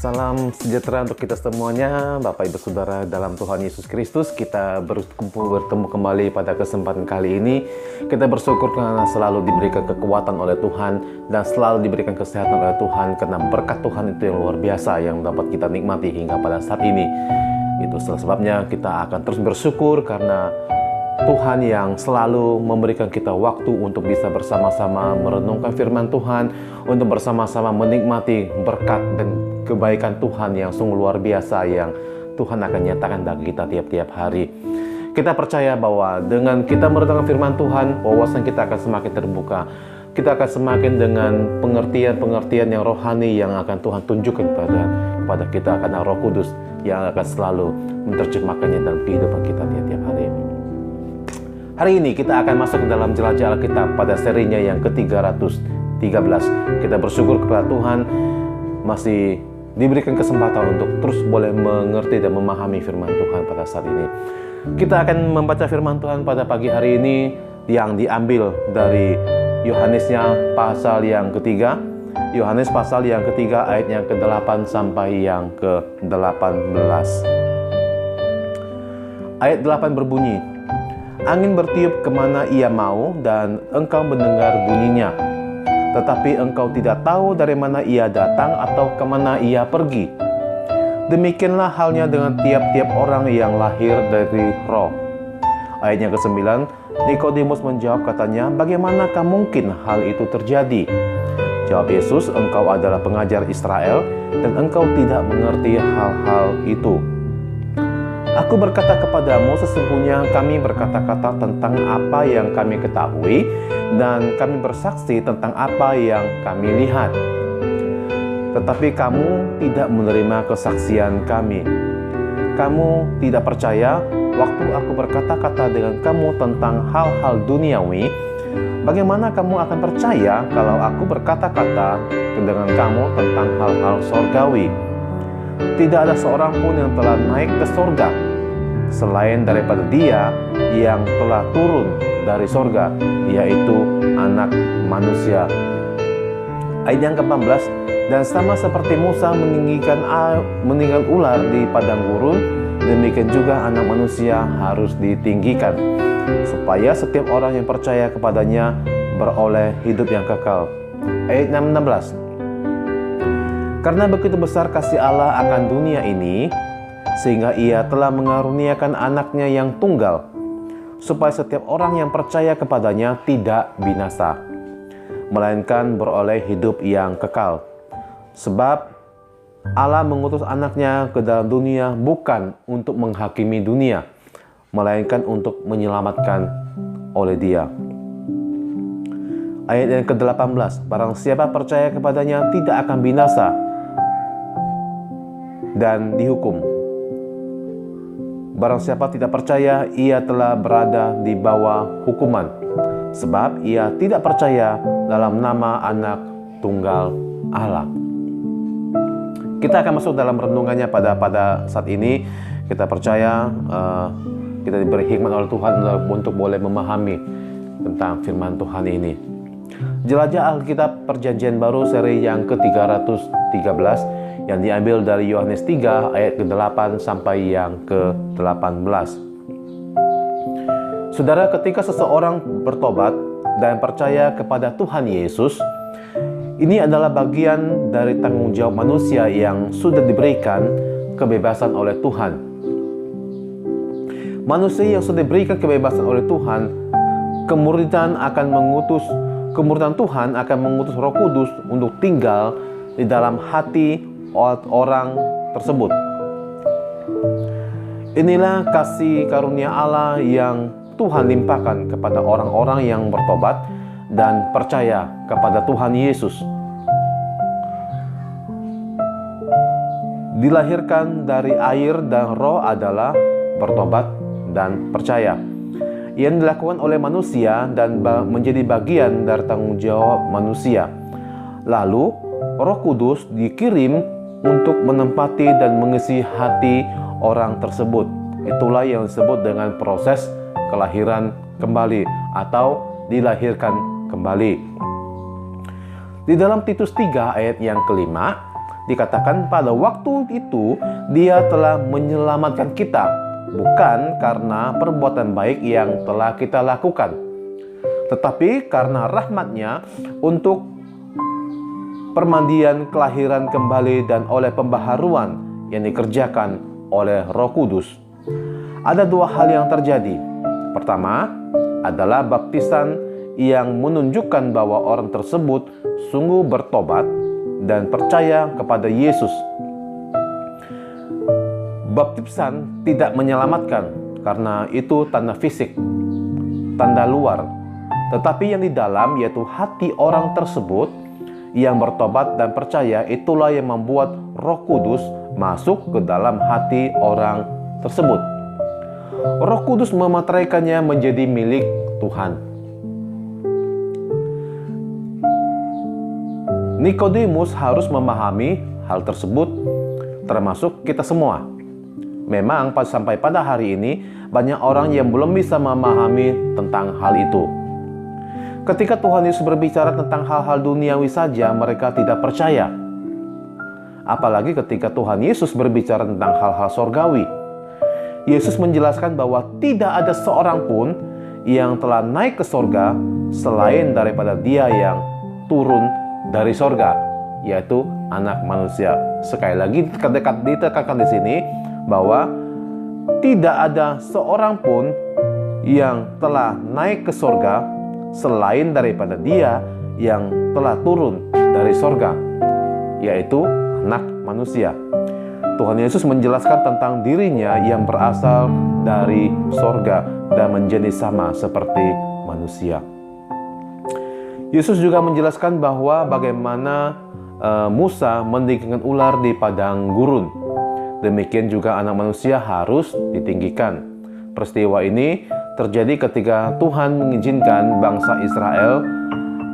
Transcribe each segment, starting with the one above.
Salam sejahtera untuk kita semuanya, Bapak Ibu Saudara dalam Tuhan Yesus Kristus. Kita bertemu kembali pada kesempatan kali ini. Kita bersyukur karena selalu diberikan kekuatan oleh Tuhan dan selalu diberikan kesehatan oleh Tuhan, karena berkat Tuhan itu yang luar biasa yang dapat kita nikmati hingga pada saat ini. Itu sebabnya kita akan terus bersyukur karena Tuhan yang selalu memberikan kita waktu untuk bisa bersama-sama merenungkan firman Tuhan, untuk bersama-sama menikmati berkat dan kebaikan Tuhan yang sungguh luar biasa yang Tuhan akan nyatakan bagi kita tiap-tiap hari. Kita percaya bahwa dengan kita merenungkan firman Tuhan, wawasan kita akan semakin terbuka. Kita akan semakin dengan pengertian-pengertian yang rohani yang akan Tuhan tunjukkan kepada kita, karena Roh Kudus yang akan selalu menerjemahkannya dalam kehidupan kita tiap-tiap hari. Hari ini kita akan masuk ke dalam jelajah Alkitab pada serinya yang ke-313. Kita bersyukur kepada Tuhan masih diberikan kesempatan untuk terus boleh mengerti dan memahami firman Tuhan pada saat ini. Kita akan membaca firman Tuhan pada pagi hari ini yang diambil dari Yohanesnya pasal yang ketiga. Yohanes pasal yang ketiga ayat yang ke-8 sampai yang ke-18. Ayat 8 berbunyi, "Angin bertiup kemana ia mau dan engkau mendengar bunyinya. Tetapi engkau tidak tahu dari mana ia datang atau kemana ia pergi. Demikianlah halnya dengan tiap-tiap orang yang lahir dari roh." Ayat yang ke-9, Nikodemus menjawab katanya, "Bagaimanakah mungkin hal itu terjadi?" Jawab Yesus, "Engkau adalah pengajar Israel dan engkau tidak mengerti hal-hal itu. Aku berkata kepadamu, sesungguhnya kami berkata-kata tentang apa yang kami ketahui dan kami bersaksi tentang apa yang kami lihat. Tetapi kamu tidak menerima kesaksian kami. Kamu tidak percaya waktu aku berkata-kata dengan kamu tentang hal-hal duniawi. Bagaimana kamu akan percaya kalau aku berkata-kata dengan kamu tentang hal-hal sorgawi? Tidak ada seorang pun yang telah naik ke sorga selain daripada Dia yang telah turun dari sorga, yaitu Anak Manusia." Ayat yang ke-14, "Dan sama seperti Musa meninggikan ular di padang gurun, demikian juga Anak Manusia harus ditinggikan, supaya setiap orang yang percaya kepadanya beroleh hidup yang kekal." Ayat 16, "Karena begitu besar kasih Allah akan dunia ini, sehingga ia telah mengaruniakan anaknya yang tunggal, supaya setiap orang yang percaya kepadanya tidak binasa, melainkan beroleh hidup yang kekal. Sebab Allah mengutus anaknya ke dalam dunia bukan untuk menghakimi dunia, melainkan untuk menyelamatkan oleh Dia." Ayat yang ke-18, "Barang siapa percaya kepadanya tidak akan binasa dan dihukum. Barang siapa tidak percaya, ia telah berada di bawah hukuman, sebab ia tidak percaya dalam nama Anak Tunggal Allah." Kita akan masuk dalam renungannya pada saat ini. Kita percaya kita diberi hikmat oleh Tuhan untuk boleh memahami tentang firman Tuhan ini. Jelajah Alkitab Perjanjian Baru seri yang ke-313 yang diambil dari Yohanes 3 ayat ke-8 sampai yang ke-18. Saudara, ketika seseorang bertobat dan percaya kepada Tuhan Yesus, ini adalah bagian dari tanggung jawab manusia yang sudah diberikan kebebasan oleh Tuhan. Manusia yang sudah diberikan kebebasan oleh Tuhan, kemuridan Tuhan akan mengutus Roh Kudus untuk tinggal di dalam hati orang tersebut. Inilah kasih karunia Allah yang Tuhan limpahkan kepada orang-orang yang bertobat dan percaya kepada Tuhan Yesus. Dilahirkan dari air dan roh adalah bertobat dan percaya, yang dilakukan oleh manusia dan menjadi bagian dari tanggung jawab manusia. Lalu Roh Kudus dikirim untuk menempati dan mengisi hati orang tersebut. Itulah yang disebut dengan proses kelahiran kembali atau dilahirkan kembali. Di dalam Titus 3 ayat yang kelima, Dikatakan pada waktu itu Dia telah menyelamatkan kita, bukan karena perbuatan baik yang telah kita lakukan, tetapi karena rahmat-Nya untuk permandian kelahiran kembali dan oleh pembaharuan yang dikerjakan oleh Roh Kudus. Ada dua hal yang terjadi. Pertama adalah baptisan yang menunjukkan bahwa orang tersebut sungguh bertobat dan percaya kepada Yesus. Baptisan tidak menyelamatkan karena itu tanda fisik, tanda luar. Tetapi yang di dalam, yaitu hati orang tersebut yang bertobat dan percaya, itulah yang membuat Roh Kudus masuk ke dalam hati orang tersebut. Roh Kudus memateraikannya menjadi milik Tuhan. Nikodemus harus memahami hal tersebut, termasuk kita semua. Memang sampai pada hari ini banyak orang yang belum bisa memahami tentang hal itu. Ketika Tuhan Yesus berbicara tentang hal-hal duniawi saja, mereka tidak percaya. Apalagi ketika Tuhan Yesus berbicara tentang hal-hal sorgawi. Yesus menjelaskan bahwa tidak ada seorang pun yang telah naik ke sorga selain daripada Dia yang turun dari sorga, yaitu Anak Manusia. Sekali lagi ditekankan di sini bahwa tidak ada seorang pun yang telah naik ke sorga selain daripada Dia yang telah turun dari sorga, yaitu Anak Manusia. Tuhan Yesus menjelaskan tentang dirinya yang berasal dari sorga dan menjadi sama seperti manusia. Yesus juga menjelaskan bahwa bagaimana Musa meninggikan ular di padang gurun. Demikian juga Anak Manusia harus ditinggikan. Peristiwa ini terjadi ketika Tuhan mengizinkan bangsa Israel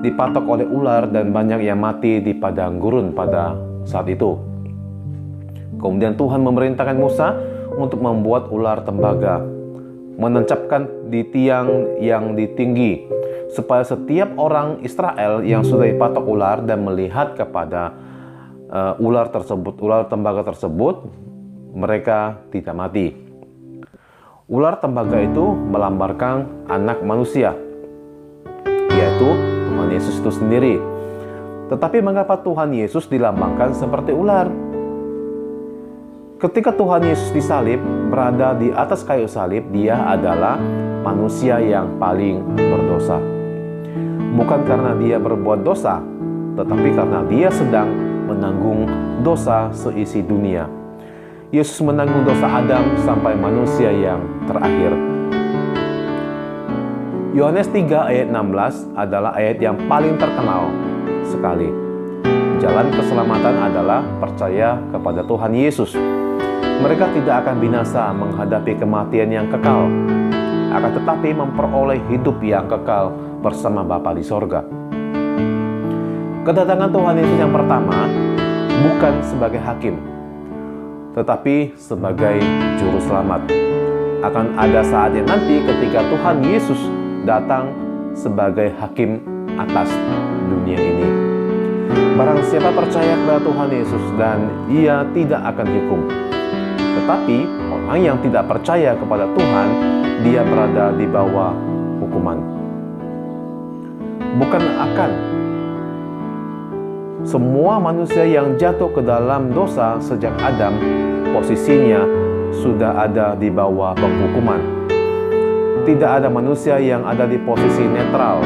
dipatok oleh ular dan banyak yang mati di padang gurun pada saat itu. Kemudian Tuhan memerintahkan Musa untuk membuat ular tembaga, menancapkan di tiang yang tinggi, supaya setiap orang Israel yang sudah dipatok ular dan melihat kepada ular tembaga tersebut, mereka tidak mati. Ular tembaga itu melambarkan Anak Manusia, yaitu Tuhan Yesus itu sendiri. Tetapi mengapa Tuhan Yesus dilambangkan seperti ular? Ketika Tuhan Yesus disalib, berada di atas kayu salib, Dia adalah manusia yang paling berdosa. Bukan karena Dia berbuat dosa, tetapi karena Dia sedang menanggung dosa seisi dunia. Yesus menanggung dosa Adam sampai manusia yang terakhir. Yohanes 3 ayat 16 adalah ayat yang paling terkenal sekali. Jalan keselamatan adalah percaya kepada Tuhan Yesus. Mereka tidak akan binasa menghadapi kematian yang kekal, akan tetapi memperoleh hidup yang kekal bersama Bapa di sorga. Kedatangan Tuhan Yesus yang pertama bukan sebagai hakim, tetapi sebagai juru selamat. Akan ada saatnya nanti ketika Tuhan Yesus datang sebagai hakim atas dunia ini. Barang siapa percaya kepada Tuhan Yesus dan ia tidak akan dihukum. Tetapi orang yang tidak percaya kepada Tuhan, dia berada di bawah hukuman. Bukan akan semua manusia yang jatuh ke dalam dosa sejak Adam, posisinya sudah ada di bawah penghukuman. Tidak ada manusia yang ada di posisi netral.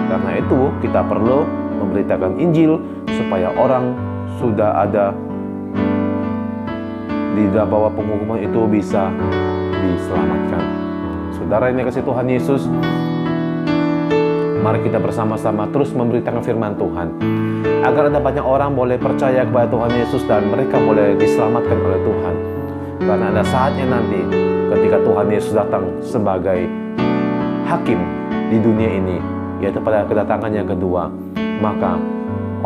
Karena itu kita perlu memberitakan Injil supaya orang sudah ada di bawah penghukuman itu bisa diselamatkan. Saudara yang dikasihi Tuhan Yesus, mari kita bersama-sama terus memberitakan firman Tuhan, agar ada banyak orang boleh percaya kepada Tuhan Yesus dan mereka boleh diselamatkan oleh Tuhan. Karena ada saatnya nanti ketika Tuhan Yesus datang sebagai hakim di dunia ini, yaitu pada kedatangan yang kedua, maka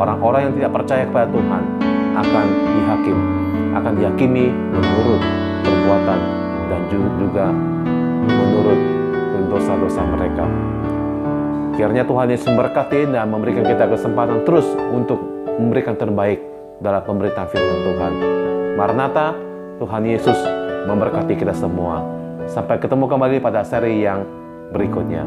orang-orang yang tidak percaya kepada Tuhan akan dihakimi menurut perbuatan dan juga menurut dosa-dosa mereka. Kiranya Tuhan Yesus memberkati dan memberikan kita kesempatan terus untuk memberikan terbaik dalam pemberitaan firman Tuhan. Maranatha, Tuhan Yesus memberkati kita semua. Sampai ketemu kembali pada seri yang berikutnya.